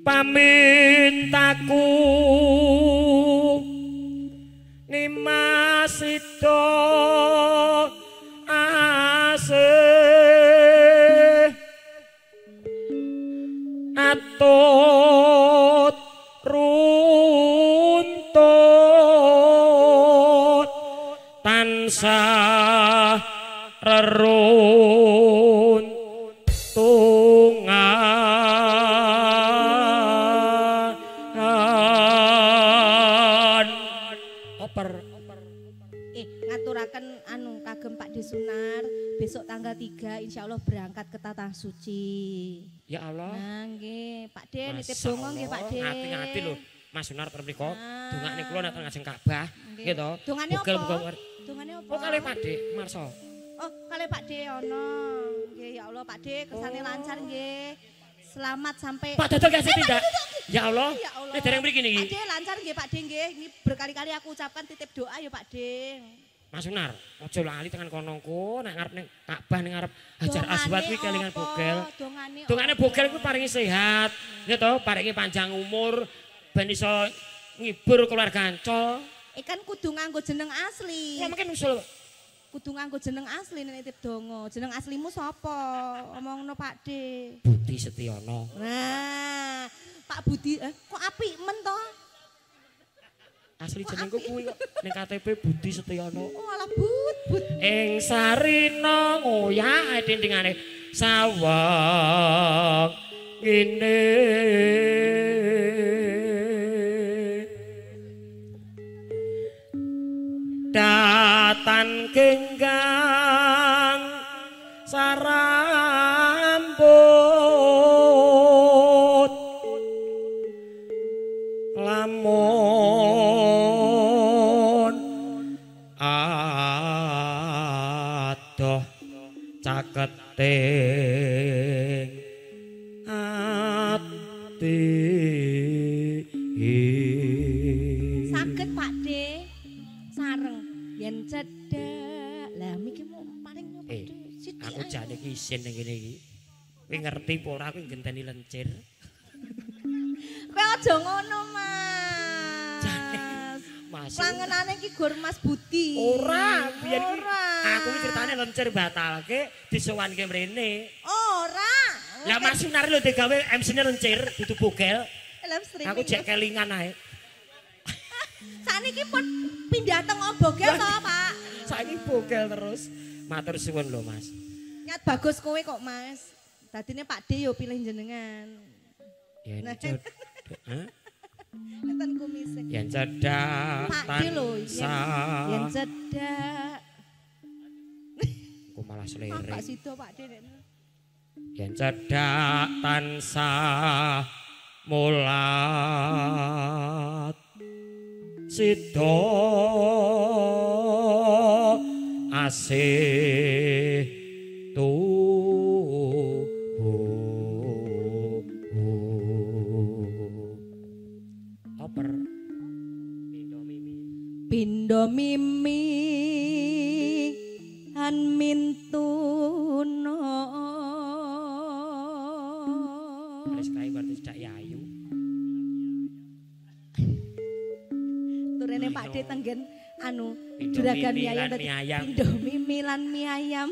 pamintaku nimasito asih atut runtut tansah reruntungan oper ngaturaken anu kagem Pak Desunar besok tanggal 3 insyaallah berangkat ke Tanah Suci. Ya Allah. Nah nggih Pak De nitip donga nggih Pak De. Ngati-ngati lho Mas Sunar mriko. Dongane kula nek ngajeng Ka'bah nggih to. Dongane apa? Dongane apa? Oh kalih Pak De Marso. Oh kalih Pak De ono. Nggih ya Allah Pak De kesane lancar nggih. Selamat sampai Pak Dodol kasih tidak? Ya Allah. Nek dereng mriki niki. Pak De lancar nggih Pak De nggih. Ini berkali-kali aku ucapkan titip doa ya Pak De. Mas Sunar, aja lali tekan konongku nek ngarep ning Ka'bah ning ngarep Hajar Aswad kuwi kelingan bogel. Dongane bogel kuwi paringi sehat, ya to, paringi panjang umur ben iso ngibur keluarga Ancol. Kan kudu nganggo jeneng asli. Ya mungkin usul. Kudu nganggo jeneng asli nek nitip donga. Jeneng aslimu sapa? Omongno Pak De. Budi Setiono. Nah, Pak Budi kok apik men to? Asli jenengku kuwi kok ning KTP Budi Setiono. Oh alah but. Ing sarina ngoyak dindingane sawang ngene. Datan genggang sarambut lamun adoh caketing ati saged Pak De sareng yen cedhak lah miki mau paring nyoba aku jane iki isin ning kene iki kowe ngerti apa ora aku ngenteni lencir kowe aja ngono Mas pangenane iki gur Mas Budi ora biyen aku iki critane lencir batalke disuwanke mrene ora lah Mas Sunar lho digawe MC-ne lencir dudu bogel aku jek kelingan ae sakniki pun pindah teng bogel to Pak saiki bogel terus matur suwun lho Mas nyat bagus kowe kok Mas dadine Pak De yo pilih jenengan yen Neten kumise. Yen cedak Pak De lho yen cedak. Aku malah selere. Pak Sido Pak De nek. Yen cedak tansah mulat Sido asih Pindo mimi han mintuno wis kae berarti dak yayu turene Pak De tenggen anu juragan mie ayam pindo mimi lan mie ayam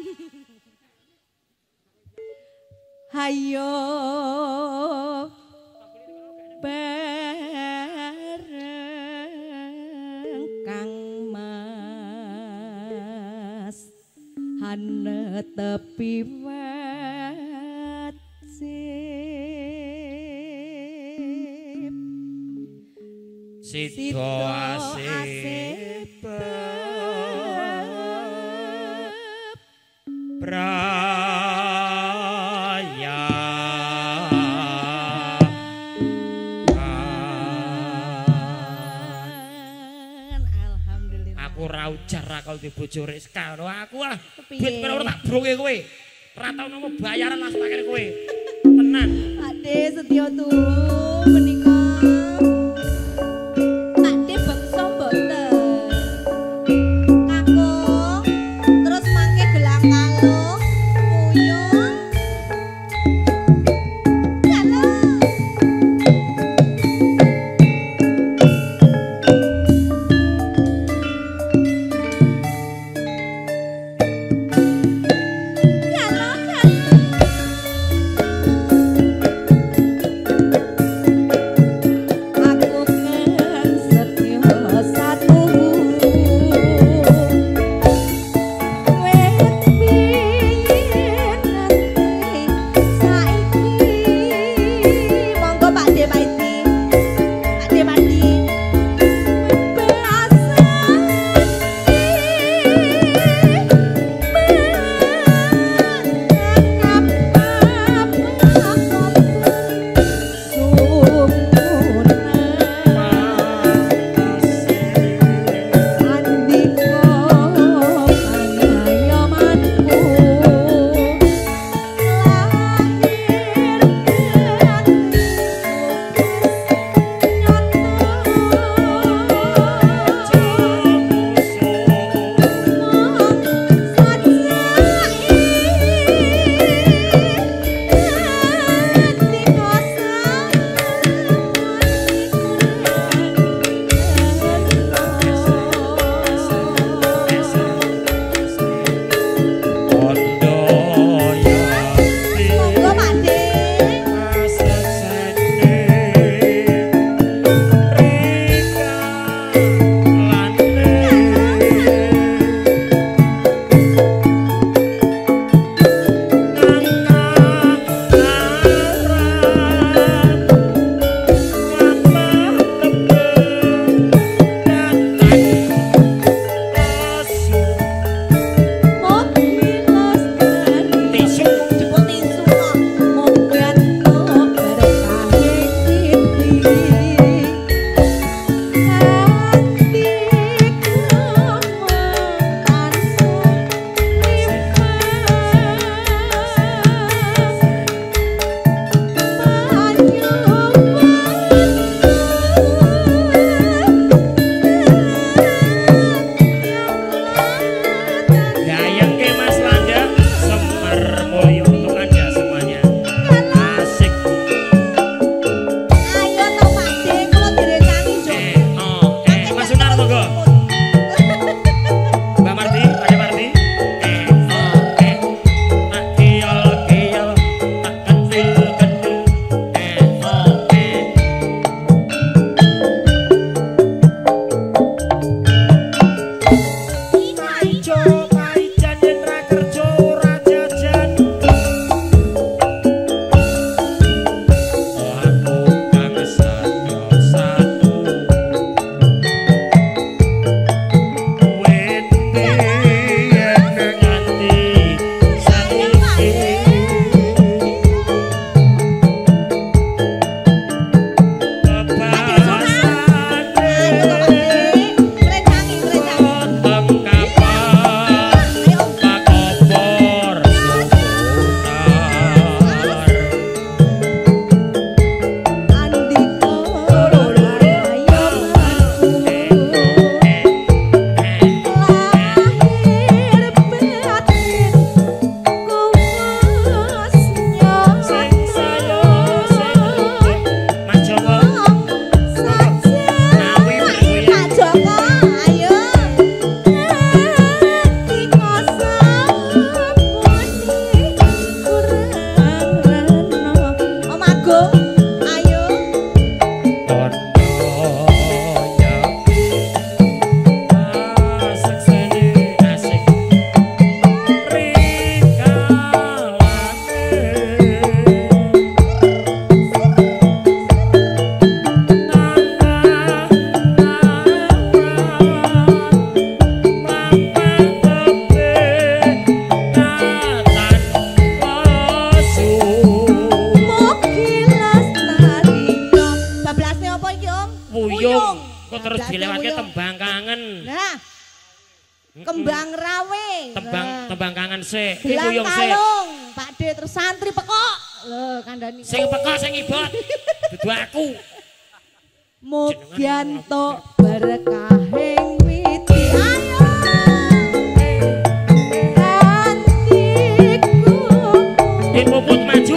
hayo Hana tepi wajib Sido asip Praya Alhamdulillah aku ra ujar kalau di bojo Rizka aku ah duit ora tak bronge kowe ora tau nemu bayaran langsung akhir kowe tenan Pak De setya tuh menika Pak De bangsa mboten kakung terus mangke gelang kalung puyung halo kok terus dilewatke tembang kangen. Nah. Kembang rawe. Tembang kangen sik. Iki kuyung sik. Pak D terus santri pekok. Lho kandhani. Sing pekok sing ibot. Dudu aku. Mugianto berkahing witi. Ayo. Antiku. Dipuput maju.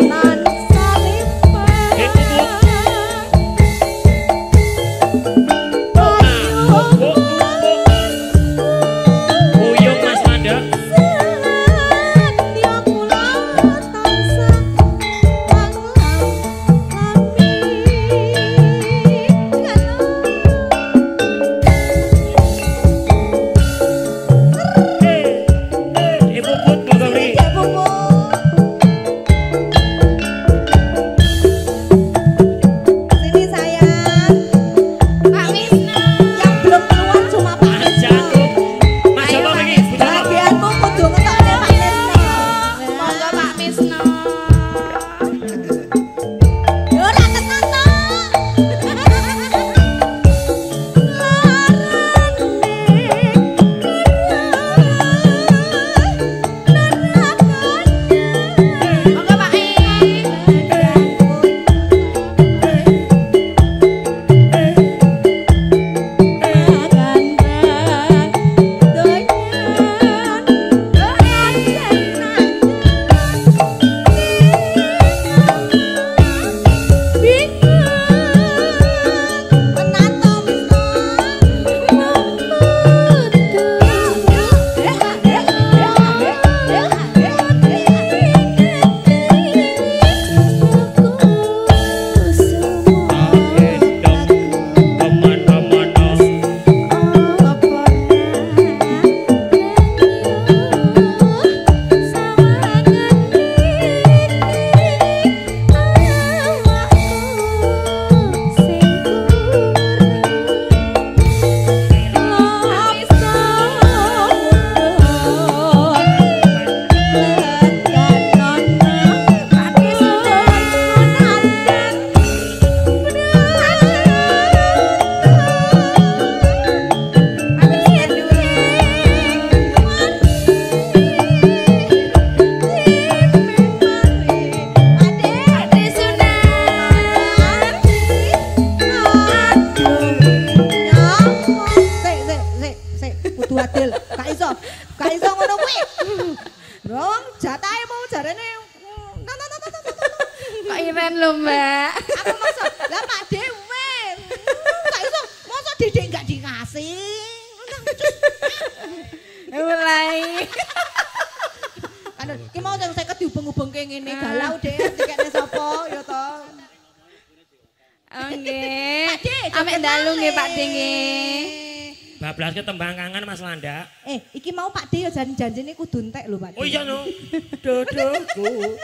Tembang kangen Mas Landa. Iki mau Pak D ya janjine kudu entek lho Pak D. Oh iya no. Dodoku.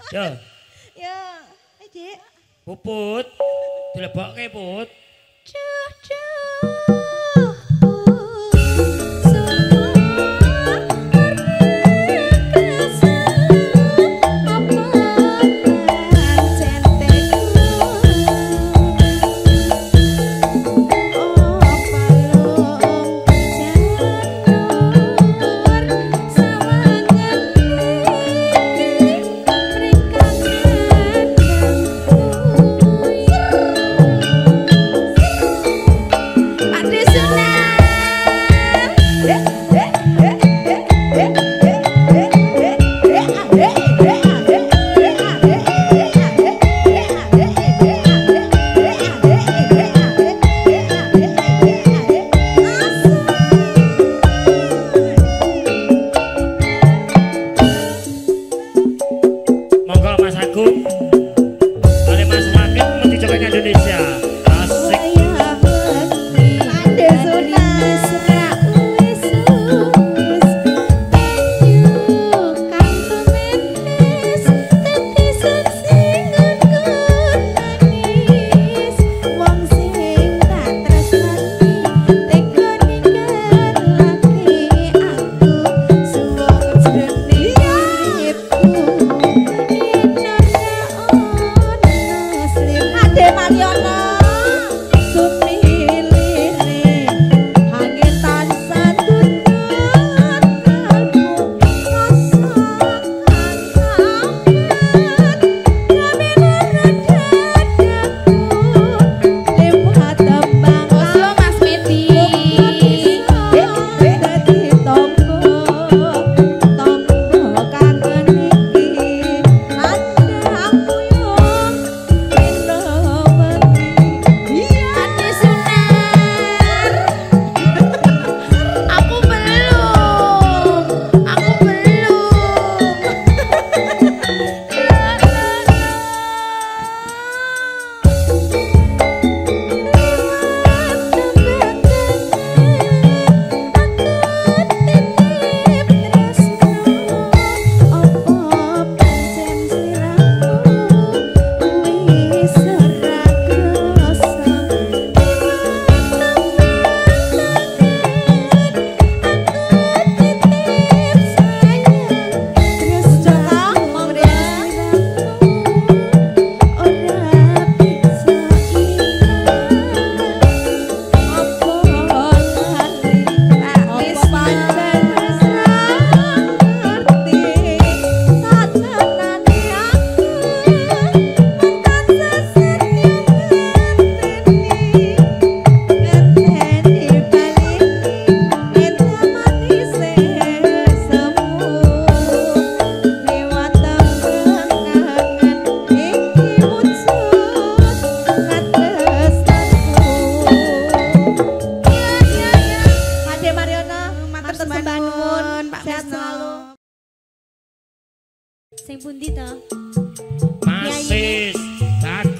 Yo. Ya, Dik. Puput. Dilebokke, Put.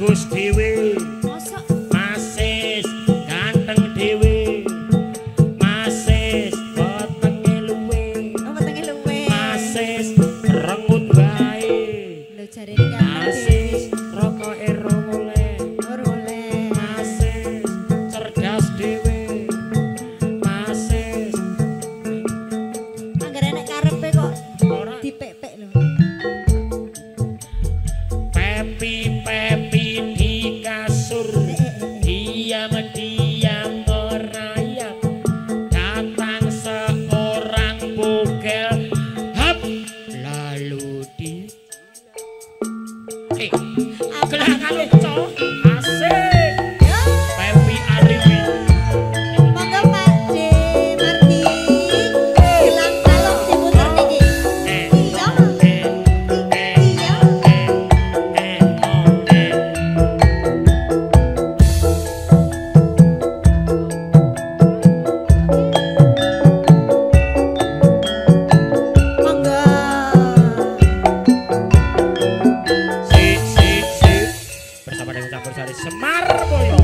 bagus dhewe. Masis ganteng dhewe. Masis wetenge luwe. Wetenge luwe. Masis rengut wae. Lho jarene kan. Masis rokoke ora oleh. Ora oleh. Masis cerdas dhewe. Masis anggere nek karepe kok ora dipek-pek lho. Pepi di kasur. Diam-diam merayap. Datang seorang bugel. Hap lalu di gelangan cowok asik. Pepi Ariwi. Monggo Pak De Mardi. Gelang balok diputer niki. Iya. Iya. Monggo. Sik. Bersama dengan campur sari Semar Boyo.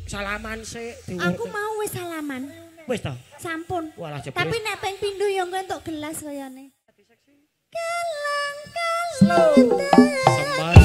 Salaman sik. Aku mau wis salaman. Wis to? Sampun. Walah jebule. Tapi nek ping pindho ya engko entuk gelas kayane. Kelang Semar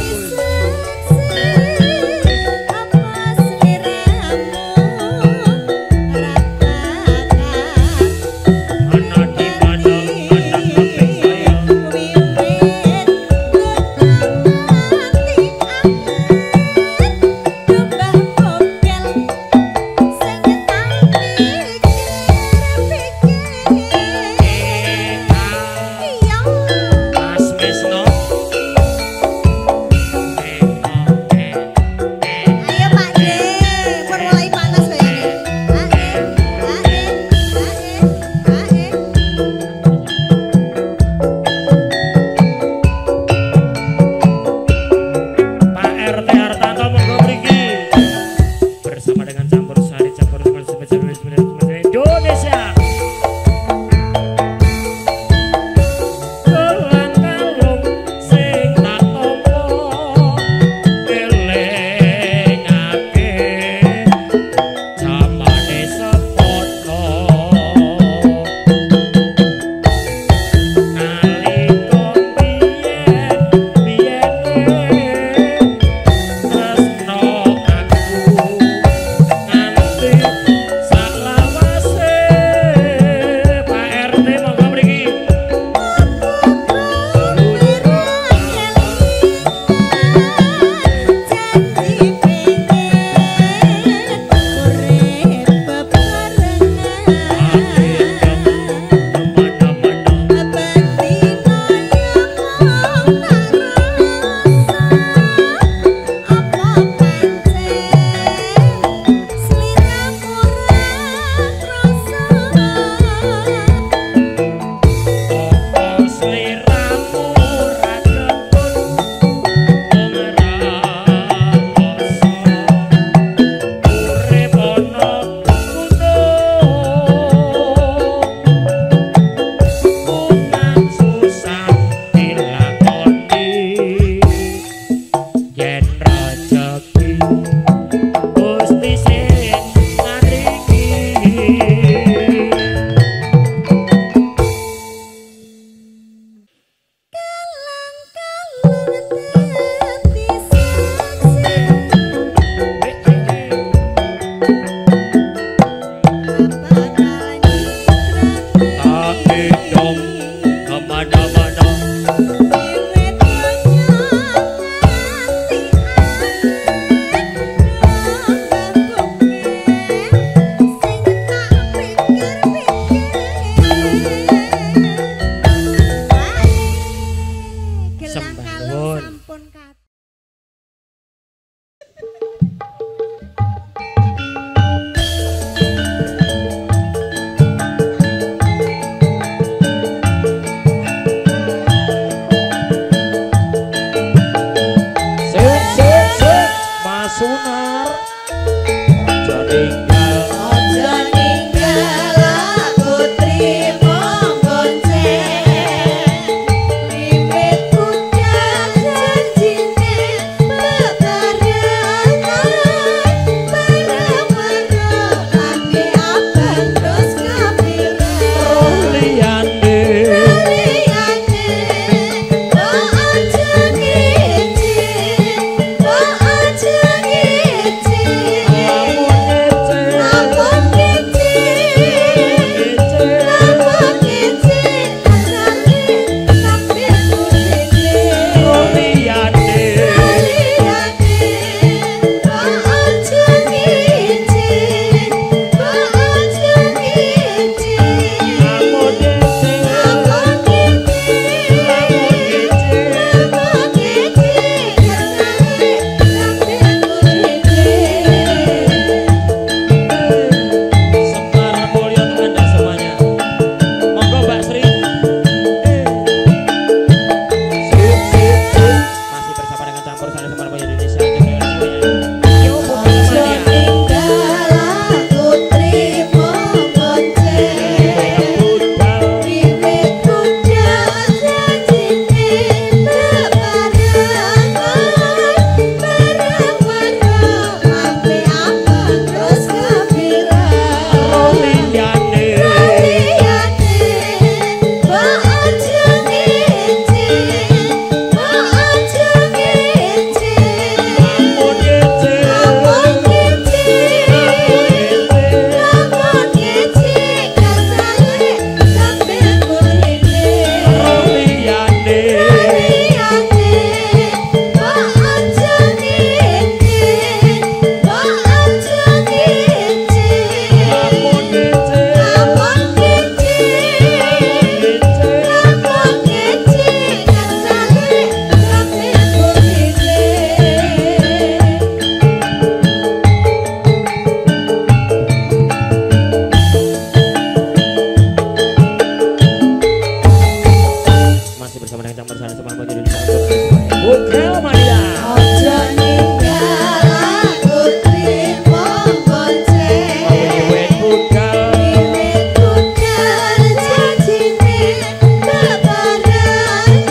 Bugel Maria. Ojo ninggal aku trimo bonceng. Wiwit budal. Wiwit budal janjine bebarengan.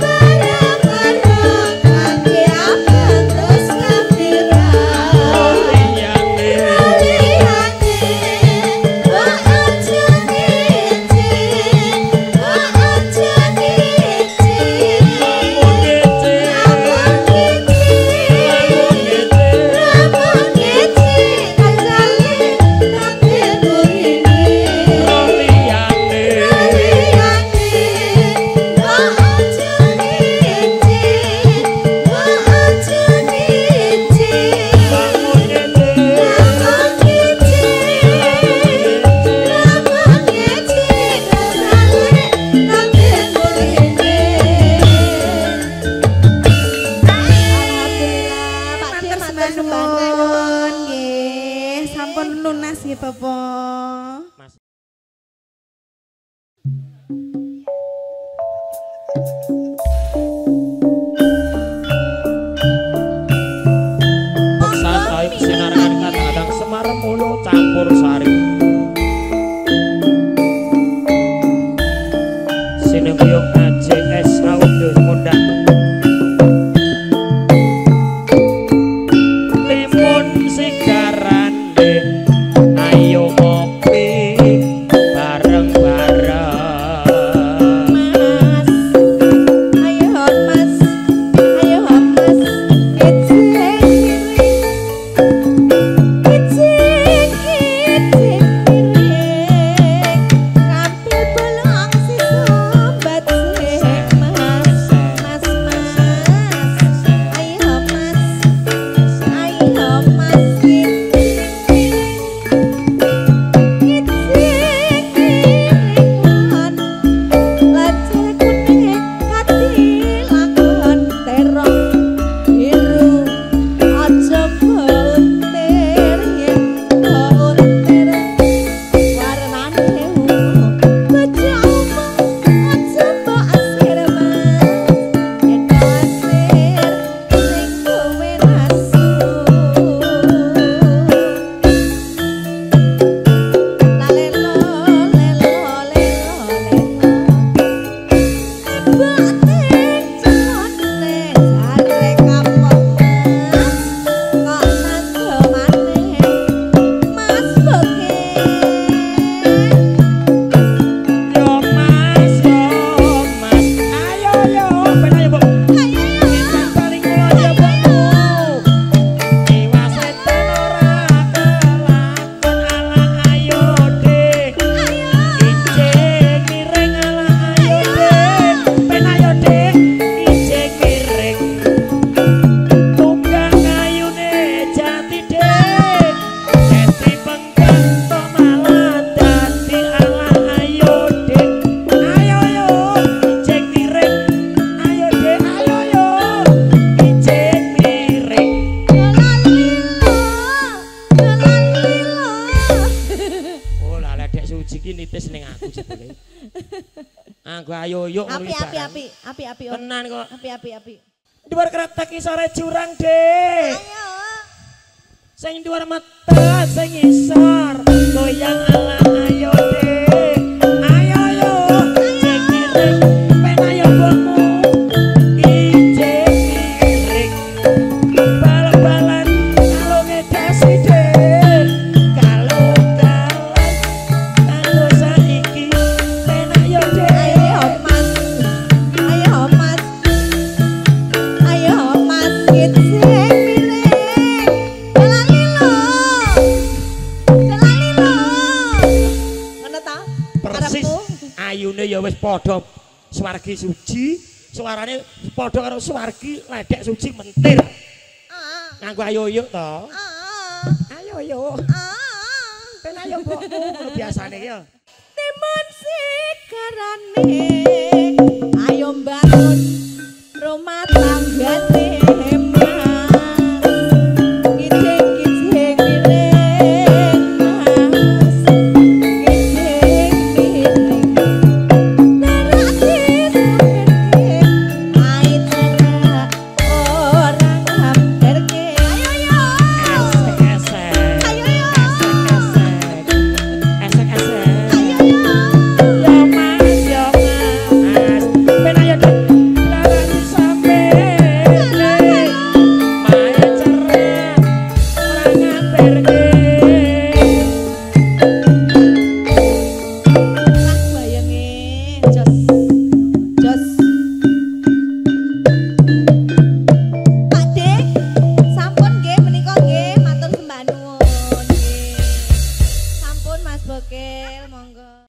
Bareng-bareng kangge abang terus kapiran. Liyane. Liyane kok aja ngicin. Kok aja ngicin. Lamun ngece. Sampun lunas nggih Bapak. Santai sinarakan kadang-kadang Semar Mulu campur sari. Sinembuyung AJS Audio ngundang. Timun sigarane ayo ngopi bareng-bareng. Mas, ayo mas, kicing ngambil bolong si sobat sih mas, ayo mas kicing lajar kuning hati lakon terong biru aja bontir yen bontir warnane ungu baca omong aja mbok asir mas yen asir sing kowe nasu lalelo lelo lelo batin jonte jare kapok mas kok nando maneh mas boke Yo mas, ayo yo, ben ayo Bu. Insan paling kula ya Bu. Iwas setan ora kelakon ala ayo dek. Ijeng miring ala ayo dek. Ben ayo dek, ijeng miring. Tunggang ayune jati dek. Eti penggang tok malah dadi ala ayo dek. Ayo yo, ijeng miring. Ayo dek, ayo yo, ijeng miring. Oh lah dek suci ki nitis ning aku jebule. Anggo ayo yo api tenan kok. api Dhuwur kretek ki sore jurang, Dek. ayo Sing dhuwur mata, sing ngisor goyang ala ayo dek. Ayo yo, ijeng miring. Ben ayo bomu, ijeng miring. Bal-balan kalau ngedasi dek. Kalau dalan kanggo saiki. Ben ayo dek. ayo mas kicing miring lalilo ngono ta Persis ayune ya wis padha swargi suci, suarane padha karo swargi ledek suci mentir. Nganggo ayo yuk to. Ayo yo. Ben ayo mbokmu ngono biasane ya. timun sigarane